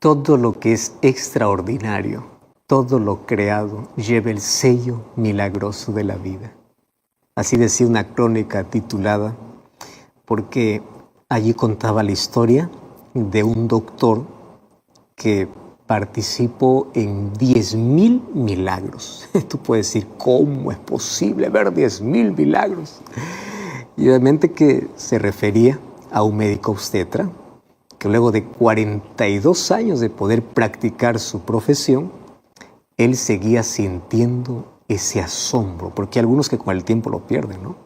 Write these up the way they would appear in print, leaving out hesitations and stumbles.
todo lo que es extraordinario, todo lo creado, lleva el sello milagroso de la vida. Así decía una crónica titulada, porque allí contaba la historia de un doctor que participó en 10.000 milagros. Tú puedes decir, ¿cómo es posible ver 10.000 milagros? Y obviamente que se refería a un médico obstetra que luego de 42 años de poder practicar su profesión, él seguía sintiendo ese asombro, porque hay algunos que con el tiempo lo pierden, ¿no?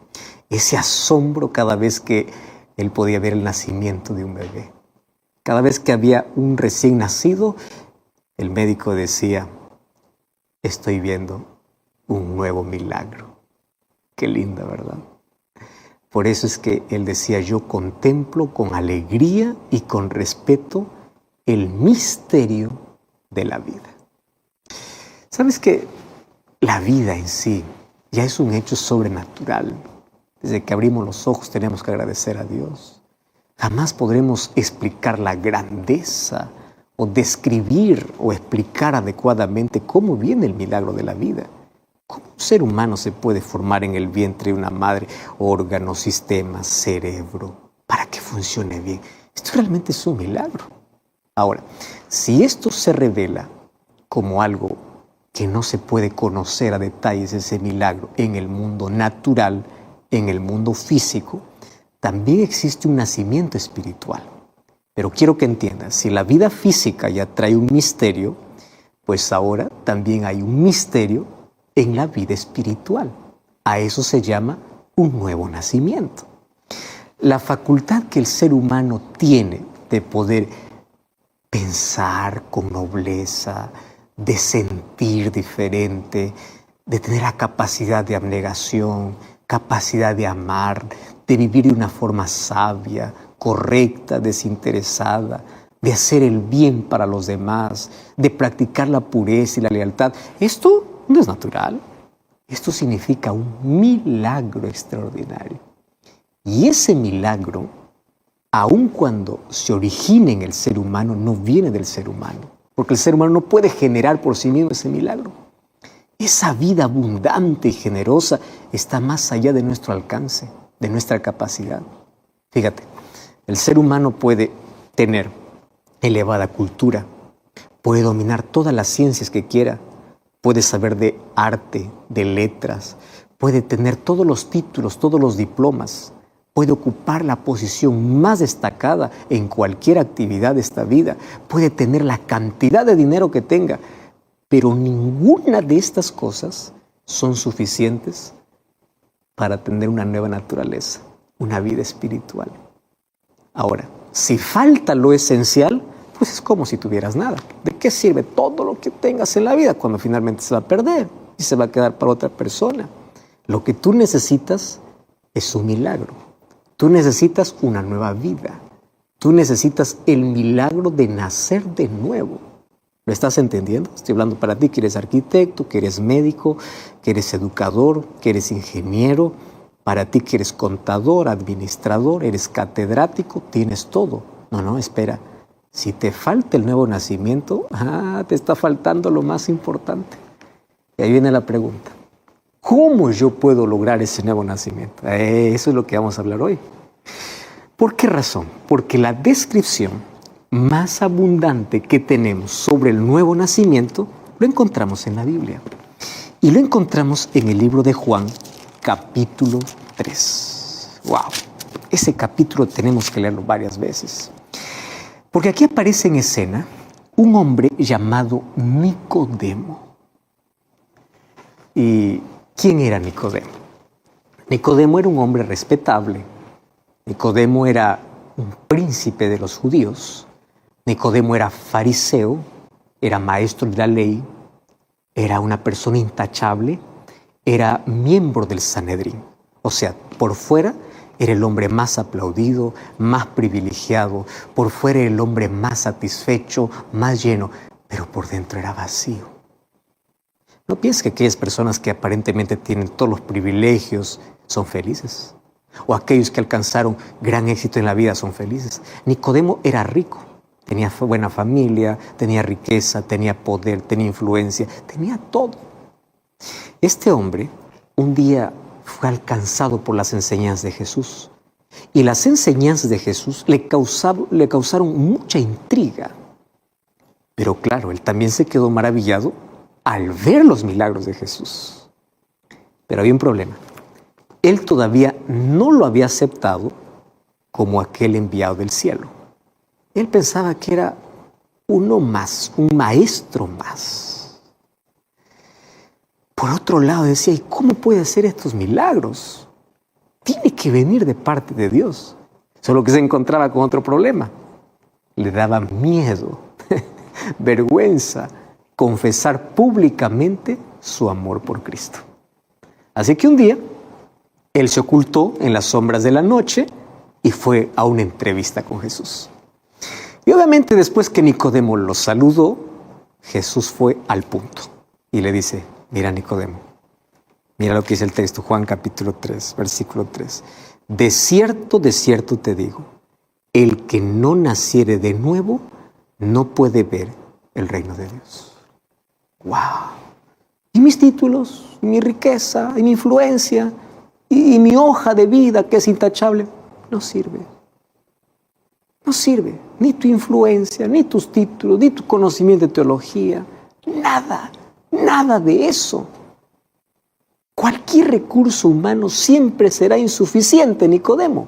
Ese asombro cada vez que él podía ver el nacimiento de un bebé. Cada vez que había un recién nacido, el médico decía, estoy viendo un nuevo milagro. Qué linda, ¿verdad? Por eso es que él decía, yo contemplo con alegría y con respeto el misterio de la vida. ¿Sabes que la vida en sí ya es un hecho sobrenatural? Desde que abrimos los ojos tenemos que agradecer a Dios. Jamás podremos explicar la grandeza o describir o explicar adecuadamente cómo viene el milagro de la vida. ¿Cómo un ser humano se puede formar en el vientre de una madre? Órganos, sistemas, cerebro, para que funcione bien. Esto realmente es un milagro. Ahora, si esto se revela como algo que no se puede conocer a detalles, ese milagro en el mundo natural, en el mundo físico, también existe un nacimiento espiritual. Pero quiero que entiendas, si la vida física ya trae un misterio, pues ahora también hay un misterio en la vida espiritual. A eso se llama un nuevo nacimiento. La facultad que el ser humano tiene de poder pensar con nobleza, de sentir diferente, de tener la capacidad de abnegación, capacidad de amar, de vivir de una forma sabia, correcta, desinteresada, de hacer el bien para los demás, de practicar la pureza y la lealtad. Esto no es natural. Esto significa un milagro extraordinario. Y ese milagro, aun cuando se origina en el ser humano, no viene del ser humano, porque el ser humano no puede generar por sí mismo ese milagro. Esa vida abundante y generosa está más allá de nuestro alcance, de nuestra capacidad. Fíjate, el ser humano puede tener elevada cultura, puede dominar todas las ciencias que quiera, puede saber de arte, de letras, puede tener todos los títulos, todos los diplomas, puede ocupar la posición más destacada en cualquier actividad de esta vida, puede tener la cantidad de dinero que tenga, pero ninguna de estas cosas son suficientes para tener una nueva naturaleza, una vida espiritual. Ahora, si falta lo esencial, pues es como si tuvieras nada. ¿De qué sirve todo lo que tengas en la vida cuando finalmente se va a perder y se va a quedar para otra persona? Lo que tú necesitas es un milagro. Tú necesitas una nueva vida. Tú necesitas el milagro de nacer de nuevo. ¿Lo estás entendiendo? Estoy hablando para ti que eres arquitecto, que eres médico, que eres educador, que eres ingeniero. Para ti que eres contador, administrador, eres catedrático, tienes todo. No, espera. Si te falta el nuevo nacimiento, te está faltando lo más importante. Y ahí viene la pregunta. ¿Cómo yo puedo lograr ese nuevo nacimiento? Eso es lo que vamos a hablar hoy. ¿Por qué razón? Porque la descripción más abundante que tenemos sobre el nuevo nacimiento lo encontramos en la Biblia. Y lo encontramos en el libro de Juan, capítulo 3. ¡Wow! Ese capítulo tenemos que leerlo varias veces. Porque aquí aparece en escena un hombre llamado Nicodemo. ¿Y quién era Nicodemo? Nicodemo era un hombre respetable. Nicodemo era un príncipe de los judíos. Nicodemo era fariseo, era maestro de la ley, era una persona intachable, era miembro del Sanedrín. O sea, por fuera era el hombre más aplaudido, más privilegiado, por fuera era el hombre más satisfecho, más lleno, pero por dentro era vacío. No pienses que aquellas personas que aparentemente tienen todos los privilegios son felices, o aquellos que alcanzaron gran éxito en la vida son felices. Nicodemo era rico, Tenía buena familia, tenía riqueza, tenía poder, tenía influencia, tenía todo. Este hombre un día fue alcanzado por las enseñanzas de Jesús. Y las enseñanzas de Jesús le causaron mucha intriga. Pero claro, él también se quedó maravillado al ver los milagros de Jesús. Pero había un problema. Él todavía no lo había aceptado como aquel enviado del cielo. Él pensaba que era uno más, un maestro más. Por otro lado decía, ¿y cómo puede hacer estos milagros? Tiene que venir de parte de Dios. Solo que se encontraba con otro problema. Le daba miedo, vergüenza, confesar públicamente su amor por Cristo. Así que un día, él se ocultó en las sombras de la noche y fue a una entrevista con Jesús. Y obviamente después que Nicodemo lo saludó, Jesús fue al punto y le dice, mira Nicodemo, mira lo que dice el texto, Juan capítulo 3, versículo 3. De cierto te digo, el que no naciere de nuevo no puede ver el reino de Dios. ¡Wow! Y mis títulos, y mi riqueza, y mi influencia, y mi hoja de vida que es intachable, no sirve. No sirve ni tu influencia, ni tus títulos, ni tu conocimiento de teología. Nada, nada de eso. Cualquier recurso humano siempre será insuficiente, Nicodemo.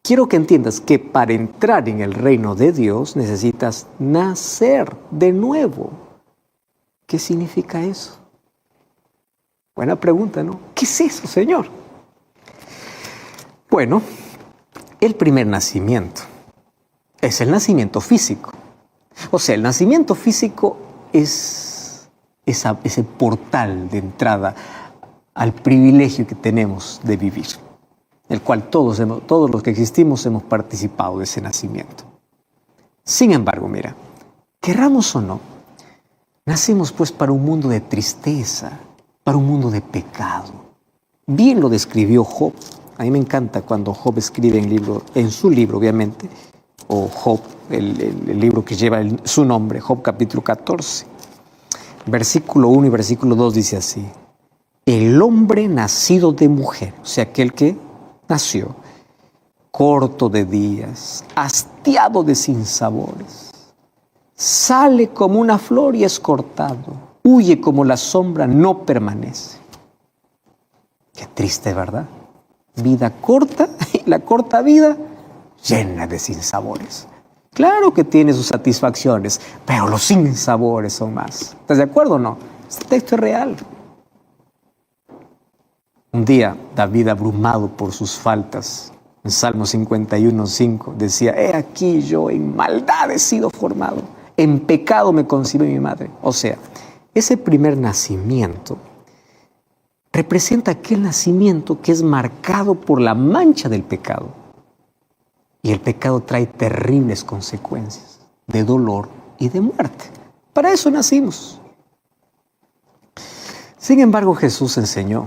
Quiero que entiendas que para entrar en el reino de Dios necesitas nacer de nuevo. ¿Qué significa eso? Buena pregunta, ¿no? ¿Qué es eso, Señor? Bueno, el primer nacimiento es el nacimiento físico. O sea, el nacimiento físico es ese portal de entrada al privilegio que tenemos de vivir, el cual todos los que existimos hemos participado de ese nacimiento. Sin embargo, mira, querramos o no, nacimos pues para un mundo de tristeza, para un mundo de pecado. Bien lo describió Job. A mí me encanta cuando Job escribe en su libro, obviamente, o Job, el libro que lleva su nombre, Job capítulo 14. Versículo 1 y versículo 2 dice así: el hombre nacido de mujer, o sea, aquel que nació, corto de días, hastiado de sinsabores, sale como una flor y es cortado, huye como la sombra, no permanece. Qué triste, ¿verdad? Vida corta y la corta vida llena de sinsabores. Claro que tiene sus satisfacciones, pero los sinsabores son más. ¿Estás de acuerdo o no? Este texto es real. Un día, David, abrumado por sus faltas, en Salmo 51:5, decía, he aquí yo en maldad he sido formado, en pecado me concibió mi madre. O sea, ese primer nacimiento representa aquel nacimiento que es marcado por la mancha del pecado. Y el pecado trae terribles consecuencias de dolor y de muerte. Para eso nacimos. Sin embargo, Jesús enseñó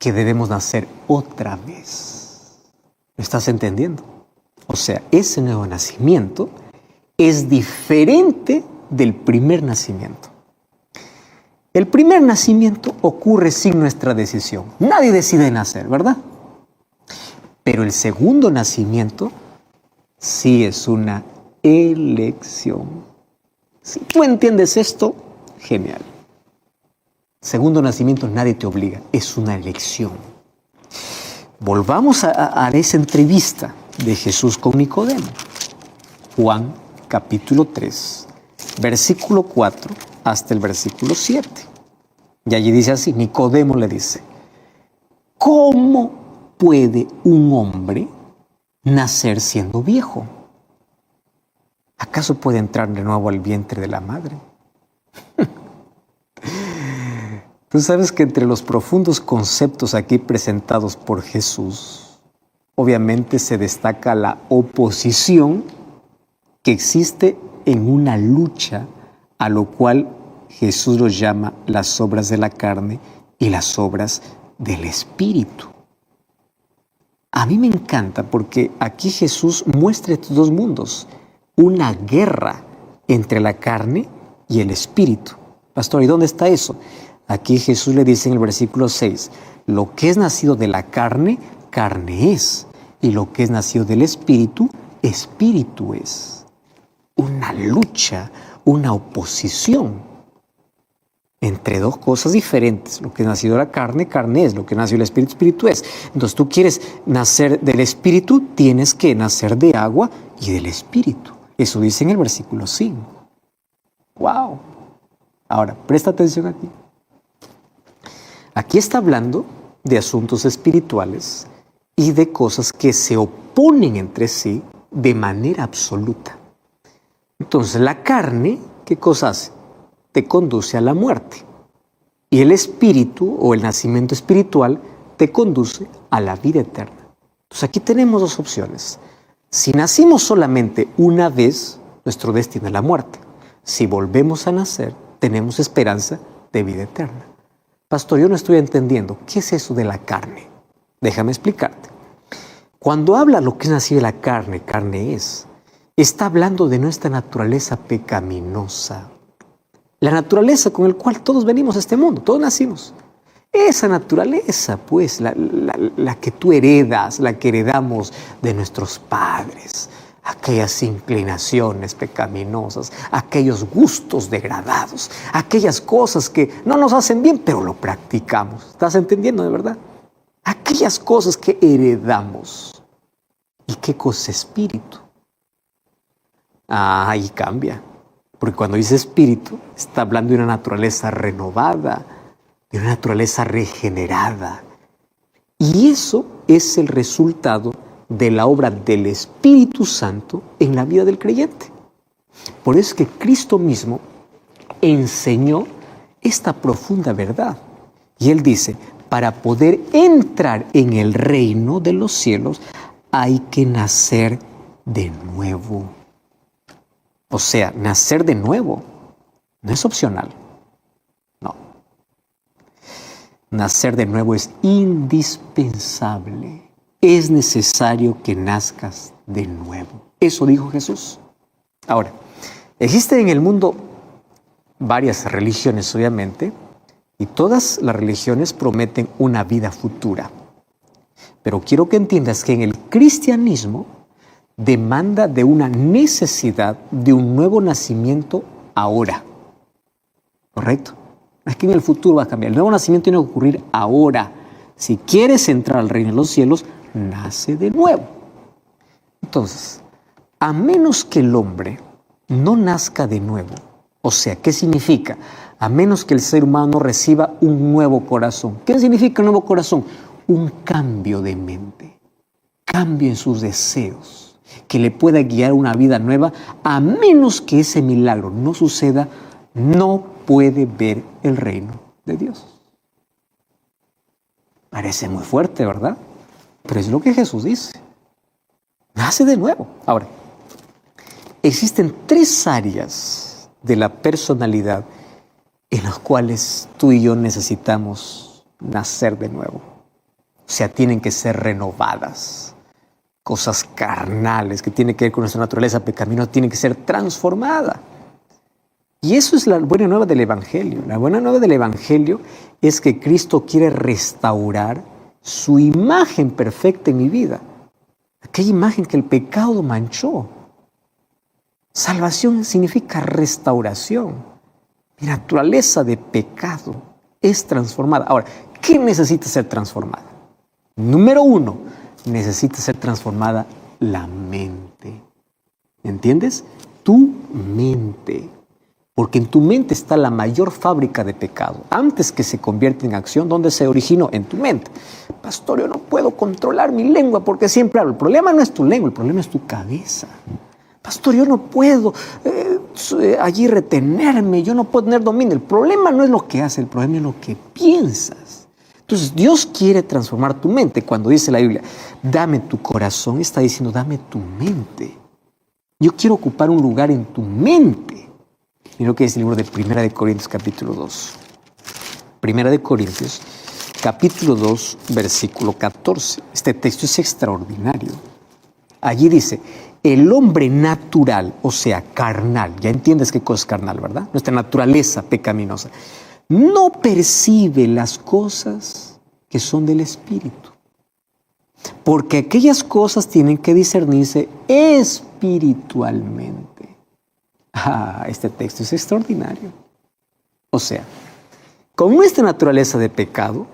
que debemos nacer otra vez. ¿Lo estás entendiendo? O sea, ese nuevo nacimiento es diferente del primer nacimiento. El primer nacimiento ocurre sin nuestra decisión. Nadie decide nacer, ¿verdad? Pero el segundo nacimiento sí es una elección. Si tú entiendes esto, genial. Segundo nacimiento nadie te obliga, es una elección. Volvamos a esa entrevista de Jesús con Nicodemo. Juan capítulo 3, versículo 4 hasta el versículo 7. Y allí dice así, Nicodemo le dice, ¿cómo puede un hombre nacer siendo viejo? ¿Acaso puede entrar de nuevo al vientre de la madre? Tú sabes que entre los profundos conceptos aquí presentados por Jesús, obviamente se destaca la oposición que existe en una lucha, a lo cual Jesús los llama las obras de la carne y las obras del Espíritu. A mí me encanta porque aquí Jesús muestra estos dos mundos, una guerra entre la carne y el espíritu. Pastor, ¿y dónde está eso? Aquí Jesús le dice en el versículo 6, lo que es nacido de la carne, carne es, y lo que es nacido del espíritu, espíritu es. Una lucha, una oposición entre dos cosas diferentes. Lo que es nacido de la carne, carne es. Lo que nació del espíritu, espíritu es. Entonces tú quieres nacer del espíritu, tienes que nacer de agua y del espíritu. Eso dice en el versículo 5. ¡Wow! Ahora, presta atención aquí. Aquí está hablando de asuntos espirituales y de cosas que se oponen entre sí de manera absoluta. Entonces, la carne, ¿qué cosa hace? Te conduce a la muerte. Y el espíritu o el nacimiento espiritual te conduce a la vida eterna. Entonces, aquí tenemos dos opciones. Si nacimos solamente una vez, nuestro destino es la muerte. Si volvemos a nacer, tenemos esperanza de vida eterna. Pastor, yo no estoy entendiendo. ¿Qué es eso de la carne? Déjame explicarte. Cuando habla lo que es nacido de la carne, carne es, está hablando de nuestra naturaleza pecaminosa. La naturaleza con la cual todos venimos a este mundo, todos nacimos. Esa naturaleza, pues, la que tú heredas, la que heredamos de nuestros padres. Aquellas inclinaciones pecaminosas, aquellos gustos degradados, aquellas cosas que no nos hacen bien, pero lo practicamos. ¿Estás entendiendo de verdad? Aquellas cosas que heredamos. ¿Y qué cosa es espíritu? Ahí cambia. Porque cuando dice espíritu, está hablando de una naturaleza renovada, de una naturaleza regenerada. Y eso es el resultado de la obra del Espíritu Santo en la vida del creyente. Por eso es que Cristo mismo enseñó esta profunda verdad. Y Él dice, para poder entrar en el reino de los cielos, hay que nacer de nuevo. O sea, nacer de nuevo no es opcional. No. Nacer de nuevo es indispensable. Es necesario que nazcas de nuevo. Eso dijo Jesús. Ahora, existen en el mundo varias religiones, obviamente, y todas las religiones prometen una vida futura. Pero quiero que entiendas que en el cristianismo demanda de una necesidad de un nuevo nacimiento ahora. ¿Correcto? Es que en el futuro va a cambiar. El nuevo nacimiento tiene que ocurrir ahora. Si quieres entrar al reino de los cielos, nace de nuevo. Entonces, a menos que el hombre no nazca de nuevo, o sea, ¿qué significa? A menos que el ser humano reciba un nuevo corazón. ¿Qué significa un nuevo corazón? Un cambio de mente, cambio en sus deseos, que le pueda guiar una vida nueva. A menos que ese milagro no suceda, no puede ver el reino de Dios. Parece muy fuerte, ¿verdad? Pero es lo que Jesús dice. Nace de nuevo. Ahora, existen 3 áreas de la personalidad en las cuales tú y yo necesitamos nacer de nuevo. O sea, tienen que ser renovadas. Cosas carnales que tienen que ver con nuestra naturaleza pecaminosa tienen que ser transformadas. Y eso es la buena nueva del Evangelio. La buena nueva del Evangelio es que Cristo quiere restaurar su imagen perfecta en mi vida. Aquella imagen que el pecado manchó. Salvación significa restauración. Mi naturaleza de pecado es transformada. Ahora, ¿qué necesita ser transformada? Número 1, necesita ser transformada la mente. ¿Entiendes? Tu mente. Porque en tu mente está la mayor fábrica de pecado. Antes que se convierta en acción, ¿dónde se originó? En tu mente. Pastor, yo no puedo controlar mi lengua porque siempre hablo. El problema no es tu lengua, el problema es tu cabeza. Pastor, yo no puedo allí retenerme, yo no puedo tener dominio. El problema no es lo que haces, el problema es lo que piensas. Entonces, Dios quiere transformar tu mente. Cuando dice la Biblia, dame tu corazón, está diciendo, dame tu mente. Yo quiero ocupar un lugar en tu mente. Mira lo que dice el libro de Primera de Corintios, capítulo 2. Primera de Corintios, capítulo 2, versículo 14. Este texto es extraordinario. Allí dice, El hombre natural, o sea, carnal, ya entiendes qué cosa es carnal, ¿verdad? Nuestra naturaleza pecaminosa, no percibe las cosas que son del Espíritu. Porque aquellas cosas tienen que discernirse espiritualmente. Este texto es extraordinario. O sea, con nuestra naturaleza de pecado,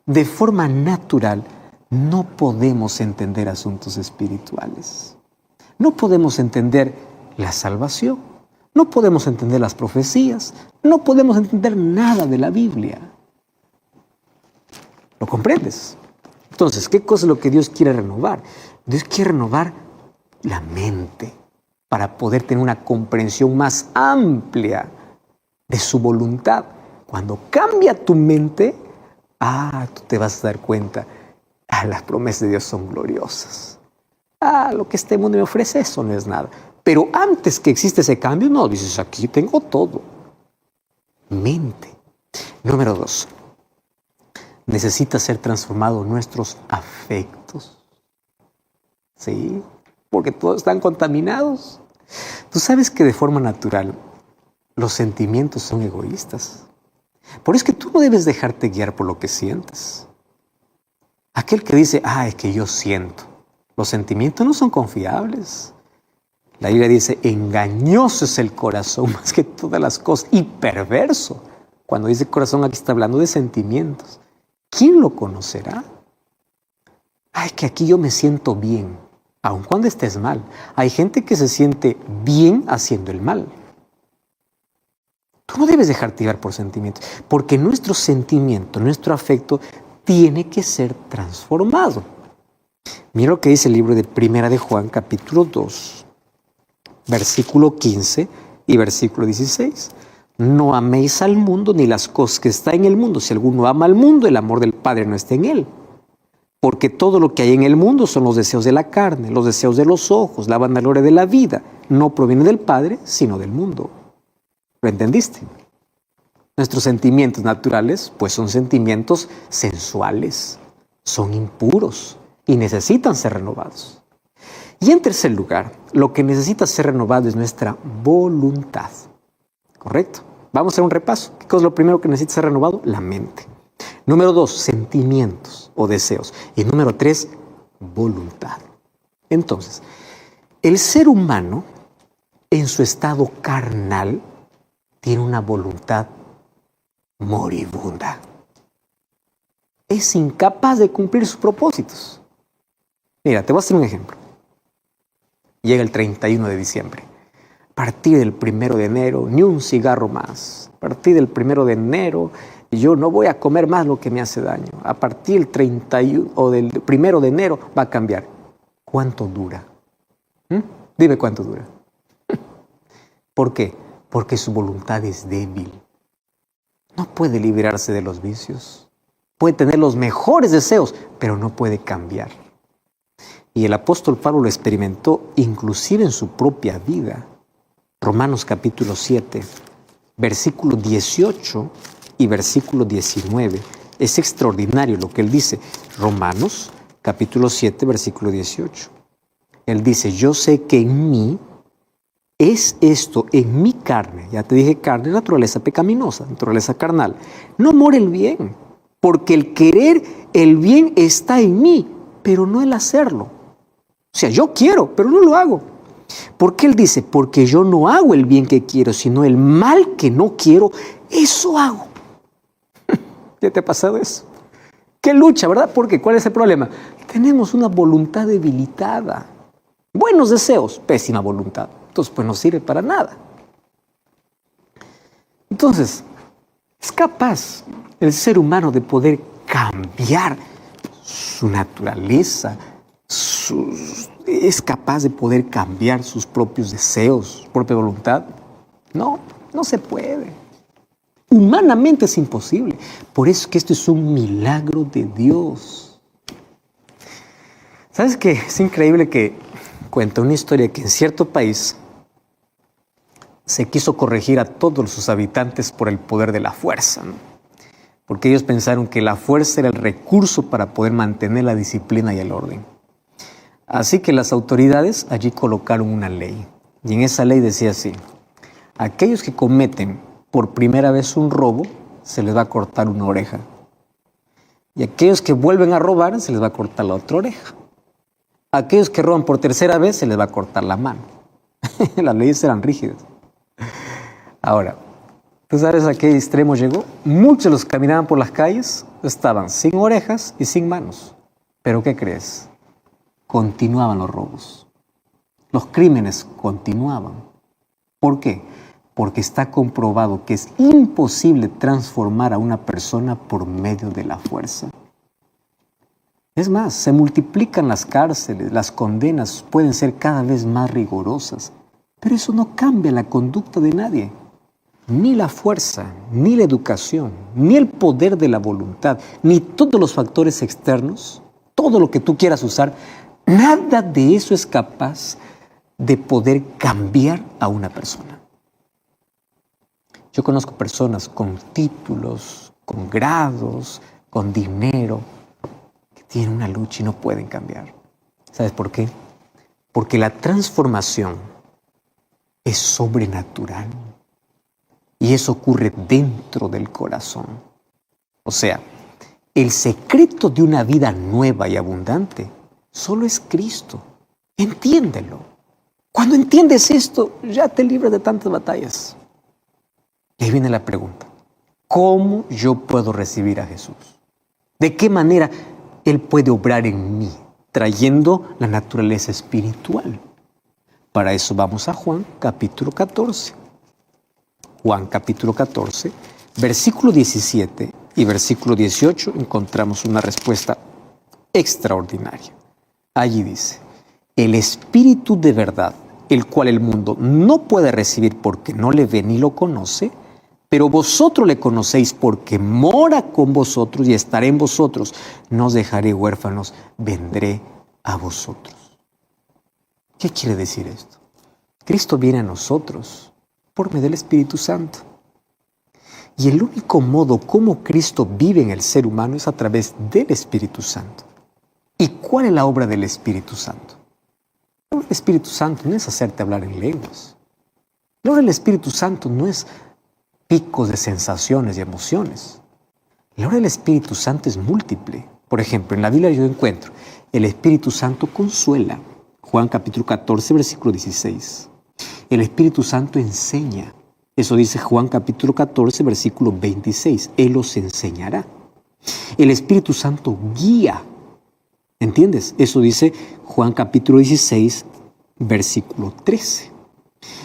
de forma natural, no podemos entender asuntos espirituales. No podemos entender la salvación. No podemos entender las profecías. No podemos entender nada de la Biblia. ¿Lo comprendes? Entonces, ¿qué cosa es lo que Dios quiere renovar? Dios quiere renovar la mente para poder tener una comprensión más amplia de su voluntad. Cuando cambia tu mente, tú te vas a dar cuenta, las promesas de Dios son gloriosas. Lo que este mundo me ofrece, eso no es nada. Pero antes que existe ese cambio, no, dices, aquí tengo todo. Mente. Número 2. Necesita ser transformados nuestros afectos. ¿Sí? Porque todos están contaminados. Tú sabes que de forma natural los sentimientos son egoístas. Por eso es que tú no debes dejarte guiar por lo que sientes. Aquel que dice, es que yo siento. Los sentimientos no son confiables. La Biblia dice, engañoso es el corazón más que todas las cosas y perverso. Cuando dice corazón, aquí está hablando de sentimientos. ¿Quién lo conocerá? Que aquí yo me siento bien, aun cuando estés mal. Hay gente que se siente bien haciendo el mal. Tú no debes dejarte llevar por sentimientos, porque nuestro sentimiento, nuestro afecto, tiene que ser transformado. Mira lo que dice el libro de Primera de Juan, capítulo 2, versículo 15 y versículo 16. No améis al mundo ni las cosas que está en el mundo. Si alguno ama al mundo, el amor del Padre no está en él. Porque todo lo que hay en el mundo son los deseos de la carne, los deseos de los ojos, la vanagloria de la vida. No proviene del Padre, sino del mundo. ¿Lo entendiste? Nuestros sentimientos naturales, pues son sentimientos sensuales, son impuros y necesitan ser renovados. Y en tercer lugar, lo que necesita ser renovado es nuestra voluntad. ¿Correcto? Vamos a hacer un repaso. ¿Qué es lo primero que necesita ser renovado? La mente. Número 2, sentimientos o deseos. Y número 3, voluntad. Entonces, el ser humano, en su estado carnal, tiene una voluntad moribunda. Es incapaz de cumplir sus propósitos. Mira, te voy a hacer un ejemplo. Llega el 31 de diciembre. A partir del 1 de enero, ni un cigarro más. A partir del 1 de enero, yo no voy a comer más lo que me hace daño. A partir del 31 o del 1 de enero va a cambiar. ¿Cuánto dura? Dime cuánto dura. ¿Por qué? Porque su voluntad es débil. No puede librarse de los vicios. Puede tener los mejores deseos, pero no puede cambiar. Y el apóstol Pablo lo experimentó inclusive en su propia vida. Romanos capítulo 7, versículo 18 y versículo 19. Es extraordinario lo que él dice. Romanos capítulo 7, versículo 18. Él dice, yo sé que en mí es esto, en mi carne, ya te dije carne, naturaleza pecaminosa, naturaleza carnal, no mora el bien, porque el querer el bien está en mí, pero no el hacerlo. O sea, yo quiero, pero no lo hago. ¿Por qué él dice? Porque yo no hago el bien que quiero, sino el mal que no quiero, eso hago. ¿Ya te ha pasado eso? ¿Qué lucha, verdad? Porque ¿cuál es el problema? Tenemos una voluntad debilitada. Buenos deseos, pésima voluntad. Entonces, pues no sirve para nada. Entonces, es capaz el ser humano de poder cambiar su naturaleza, es capaz de poder cambiar sus propios deseos, su propia voluntad. No, no se puede. Humanamente es imposible. Por eso es que esto es un milagro de Dios. ¿Sabes qué? Es increíble que cuenta una historia que en cierto país se quiso corregir a todos sus habitantes por el poder de la fuerza, ¿no? Porque ellos pensaron que la fuerza era el recurso para poder mantener la disciplina y el orden. Así que las autoridades allí colocaron una ley. Y en esa ley decía así: aquellos que cometen por primera vez un robo, se les va a cortar una oreja. Y aquellos que vuelven a robar, se les va a cortar la otra oreja. Aquellos que roban por tercera vez, se les va a cortar la mano. Las leyes eran rígidas. Ahora, ¿tú sabes a qué extremo llegó? Muchos de los que caminaban por las calles estaban sin orejas y sin manos. ¿Pero qué crees? Continuaban los robos. Los crímenes continuaban. ¿Por qué? Porque está comprobado que es imposible transformar a una persona por medio de la fuerza. Es más, se multiplican las cárceles, las condenas pueden ser cada vez más rigurosas, pero eso no cambia la conducta de nadie. Ni la fuerza, ni la educación, ni el poder de la voluntad, ni todos los factores externos, todo lo que tú quieras usar, nada de eso es capaz de poder cambiar a una persona. Yo conozco personas con títulos, con grados, con dinero, que tienen una lucha y no pueden cambiar. ¿Sabes por qué? Porque la transformación es sobrenatural y eso ocurre dentro del corazón. O sea, el secreto de una vida nueva y abundante solo es Cristo. Entiéndelo. Cuando entiendes esto, ya te libras de tantas batallas. Y ahí viene la pregunta: ¿cómo yo puedo recibir a Jesús? ¿De qué manera Él puede obrar en mí, trayendo la naturaleza espiritual? Para eso vamos a Juan capítulo 14. Juan capítulo 14, versículo 17 y versículo 18 encontramos una respuesta extraordinaria. Allí dice: el Espíritu de verdad, el cual el mundo no puede recibir porque no le ve ni lo conoce, pero vosotros le conocéis porque mora con vosotros y estará en vosotros. No os dejaré huérfanos, vendré a vosotros. ¿Qué quiere decir esto? Cristo viene a nosotros por medio del Espíritu Santo. Y el único modo como Cristo vive en el ser humano es a través del Espíritu Santo. ¿Y cuál es la obra del Espíritu Santo? La obra del Espíritu Santo no es hacerte hablar en lenguas. La obra del Espíritu Santo no es picos de sensaciones y emociones. La obra del Espíritu Santo es múltiple. Por ejemplo, en la Biblia yo encuentro: el Espíritu Santo consuela. Juan capítulo 14, versículo 16. El Espíritu Santo enseña. Eso dice Juan capítulo 14, versículo 26. Él os enseñará. El Espíritu Santo guía. ¿Entiendes? Eso dice Juan capítulo 16, versículo 13.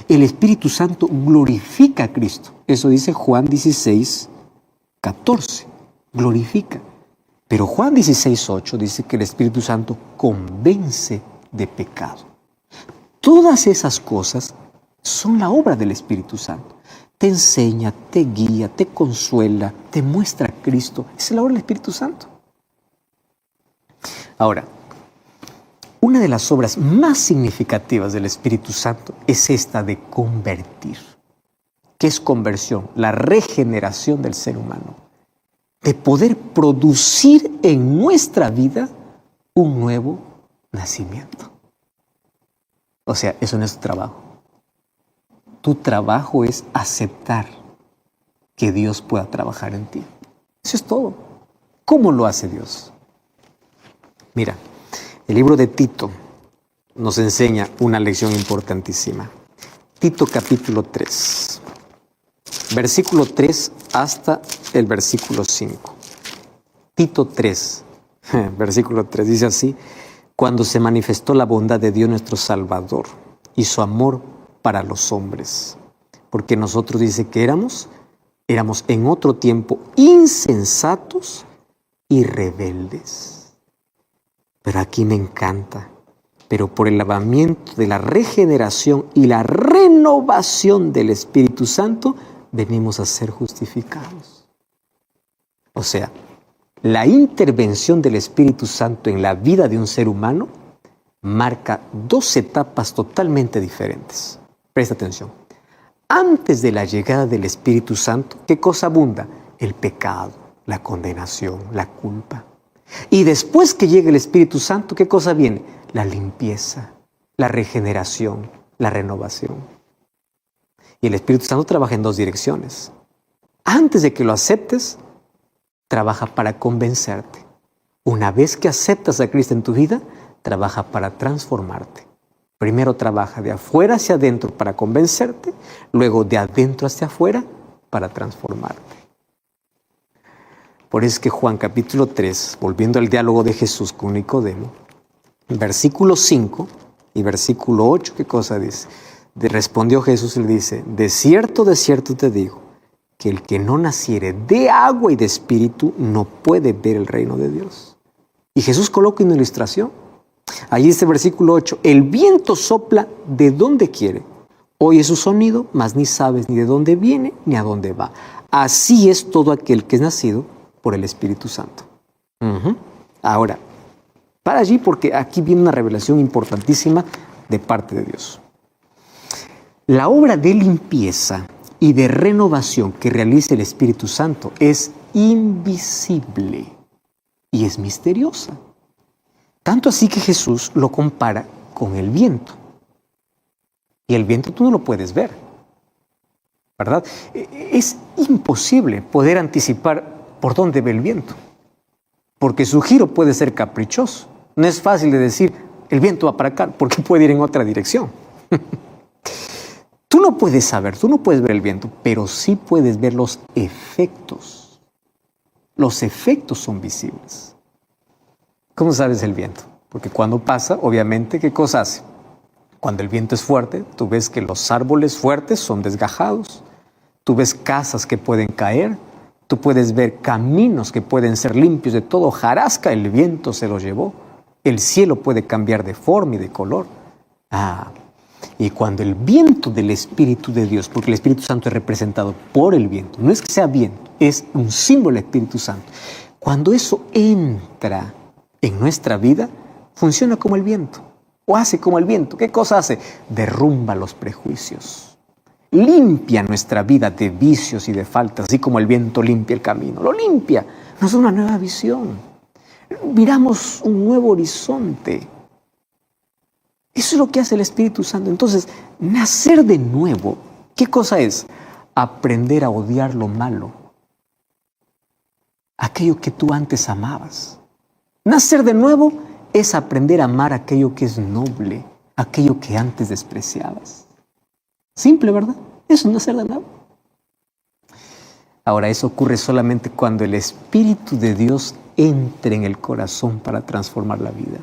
El Espíritu Santo glorifica a Cristo. Eso dice Juan 16, 14. Glorifica. Pero Juan 16, 8 dice que el Espíritu Santo convence de pecado. Todas esas cosas son la obra del Espíritu Santo. Te enseña, te guía, te consuela, te muestra a Cristo. Esa es la obra del Espíritu Santo. Ahora, una de las obras más significativas del Espíritu Santo es esta de convertir. ¿Qué es conversión? La regeneración del ser humano. De poder producir en nuestra vida un nuevo nacimiento. O sea, eso no es tu trabajo. Tu trabajo es aceptar que Dios pueda trabajar en ti. Eso es todo. ¿Cómo lo hace Dios? Mira, el libro de Tito nos enseña una lección importantísima. Tito capítulo 3, versículo 3 hasta el versículo 5. Tito 3, versículo 3 dice así: cuando se manifestó la bondad de Dios nuestro Salvador y su amor para los hombres. Porque nosotros dice que éramos en otro tiempo insensatos y rebeldes. Pero aquí me encanta. Pero por el lavamiento de la regeneración y la renovación del Espíritu Santo, venimos a ser justificados. O sea, la intervención del Espíritu Santo en la vida de un ser humano marca dos etapas totalmente diferentes. Presta atención. Antes de la llegada del Espíritu Santo, ¿qué cosa abunda? El pecado, la condenación, la culpa. Y después que llegue el Espíritu Santo, ¿qué cosa viene? la limpieza, la regeneración, la renovación. Y el Espíritu Santo trabaja en dos direcciones. Antes de que lo aceptes, trabaja para convencerte. Una vez que aceptas a Cristo en tu vida, trabaja para transformarte. Primero trabaja de afuera hacia adentro para convencerte, luego de adentro hacia afuera para transformarte. Por eso es que Juan capítulo 3, volviendo al diálogo de Jesús con Nicodemo, versículo 5 y versículo 8, ¿qué cosa dice? Respondió Jesús y le dice, de cierto te digo, que el que no naciere de agua y de espíritu no puede ver el reino de Dios. Y Jesús coloca una ilustración. Allí dice versículo 8, el viento sopla de donde quiere, oye su sonido, mas ni sabes ni de dónde viene ni a dónde va. Así es todo aquel que es nacido por el Espíritu Santo. Ahora, para allí porque aquí viene una revelación importantísima de parte de Dios. La obra de limpieza y de renovación que realiza el Espíritu Santo es invisible y es misteriosa. Tanto así que Jesús lo compara con el viento. Y el viento tú no lo puedes ver, ¿verdad? Es imposible poder anticipar por dónde ve el viento, porque su giro puede ser caprichoso. No es fácil de decir, el viento va para acá, porque puede ir en otra dirección. Tú no puedes saber, tú no puedes ver el viento, pero sí puedes ver los efectos. Los efectos son visibles. ¿Cómo sabes el viento? Porque cuando pasa, obviamente, ¿qué cosa hace? Cuando el viento es fuerte, tú ves que los árboles fuertes son desgajados. Tú ves casas que pueden caer. Tú puedes ver caminos que pueden ser limpios de todo hojarasca. El viento se los llevó. El cielo puede cambiar de forma y de color. Y cuando el viento del Espíritu de Dios, porque el Espíritu Santo es representado por el viento, no es que sea viento, es un símbolo del Espíritu Santo. Cuando eso entra en nuestra vida, funciona como el viento, o hace como el viento. ¿Qué cosa hace? Derrumba los prejuicios, limpia nuestra vida de vicios y de faltas, así como el viento limpia el camino, lo limpia, nos da una nueva visión, miramos un nuevo horizonte. Eso es lo que hace el Espíritu Santo. Entonces, nacer de nuevo, ¿qué cosa es? Aprender a odiar lo malo, aquello que tú antes amabas. Nacer de nuevo es aprender a amar aquello que es noble, aquello que antes despreciabas. Simple, ¿verdad? Eso es nacer de nuevo. Ahora, eso ocurre solamente cuando el Espíritu de Dios entre en el corazón para transformar la vida.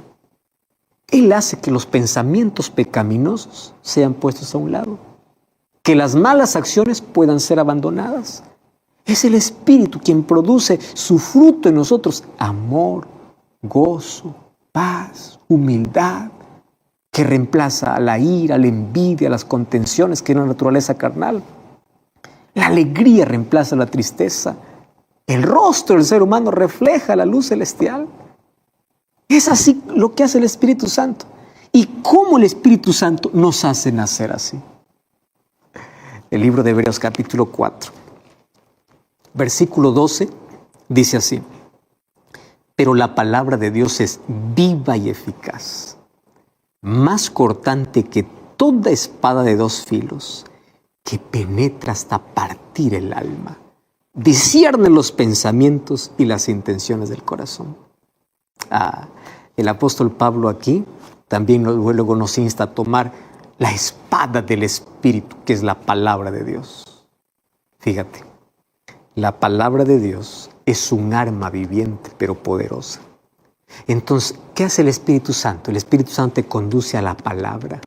Él hace que los pensamientos pecaminosos sean puestos a un lado, que las malas acciones puedan ser abandonadas. Es el Espíritu quien produce su fruto en nosotros: amor, gozo, paz, humildad, que reemplaza a la ira, la envidia, las contenciones, que es una naturaleza carnal. La alegría reemplaza la tristeza. El rostro del ser humano refleja la luz celestial. Es así lo que hace el Espíritu Santo. ¿Y cómo el Espíritu Santo nos hace nacer así? El libro de Hebreos capítulo 4, versículo 12, dice así: pero la palabra de Dios es viva y eficaz, más cortante que toda espada de dos filos, que penetra hasta partir el alma, discierne los pensamientos y las intenciones del corazón. El apóstol Pablo aquí también luego nos insta a tomar la espada del Espíritu, que es la palabra de Dios. Fíjate, la palabra de Dios es un arma viviente, pero poderosa. Entonces, ¿qué hace el Espíritu Santo? El Espíritu Santo te conduce a la palabra.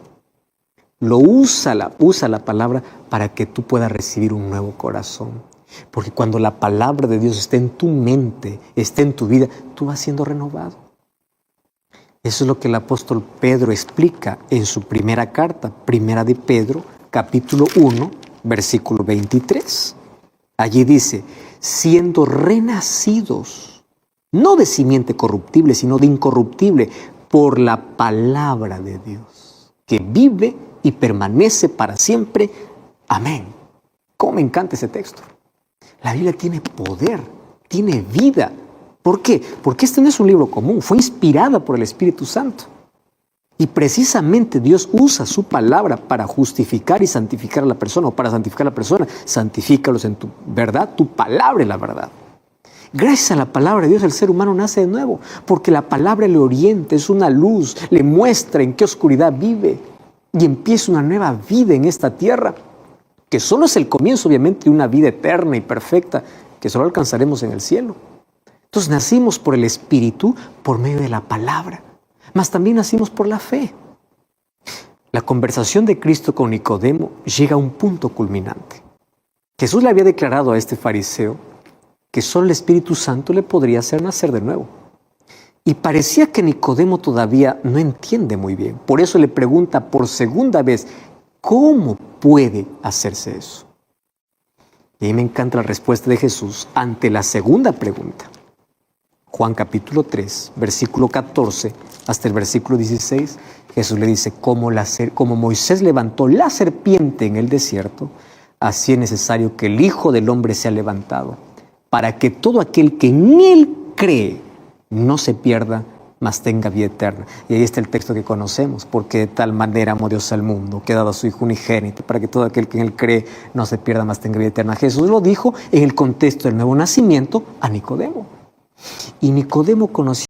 Usa la palabra para que tú puedas recibir un nuevo corazón. Porque cuando la palabra de Dios está en tu mente, está en tu vida, tú vas siendo renovado. Eso es lo que el apóstol Pedro explica en su primera carta, primera de Pedro, capítulo 1, versículo 23. Allí dice: siendo renacidos, no de simiente corruptible, sino de incorruptible, por la palabra de Dios, que vive y permanece para siempre. Amén. ¿Cómo me encanta ese texto? La Biblia tiene poder, tiene vida. ¿Por qué? Porque este no es un libro común, fue inspirada por el Espíritu Santo. Y precisamente Dios usa su palabra para justificar y santificar a la persona, o para santificar a la persona. Santifícalos en tu verdad, tu palabra es la verdad. Gracias a la palabra de Dios el ser humano nace de nuevo, porque la palabra le orienta, es una luz, le muestra en qué oscuridad vive y empieza una nueva vida en esta tierra, que solo es el comienzo obviamente de una vida eterna y perfecta, que solo alcanzaremos en el cielo. Entonces nacimos por el Espíritu por medio de la palabra, mas también nacimos por la fe. La conversación de Cristo con Nicodemo llega a un punto culminante. Jesús le había declarado a este fariseo que solo el Espíritu Santo le podría hacer nacer de nuevo. Y parecía que Nicodemo todavía no entiende muy bien. Por eso le pregunta por segunda vez, ¿cómo puede hacerse eso? Y ahí me encanta la respuesta de Jesús ante la segunda pregunta. Juan capítulo 3, versículo 14 hasta el versículo 16, Jesús le dice, como Moisés levantó la serpiente en el desierto, así es necesario que el Hijo del Hombre sea levantado, para que todo aquel que en Él cree no se pierda, mas tenga vida eterna. Y ahí está el texto que conocemos, porque de tal manera amó Dios al mundo, que ha dado a su Hijo unigénito, para que todo aquel que en Él cree no se pierda, mas tenga vida eterna. Jesús lo dijo en el contexto del nuevo nacimiento a Nicodemo. Y Nicodemo conocía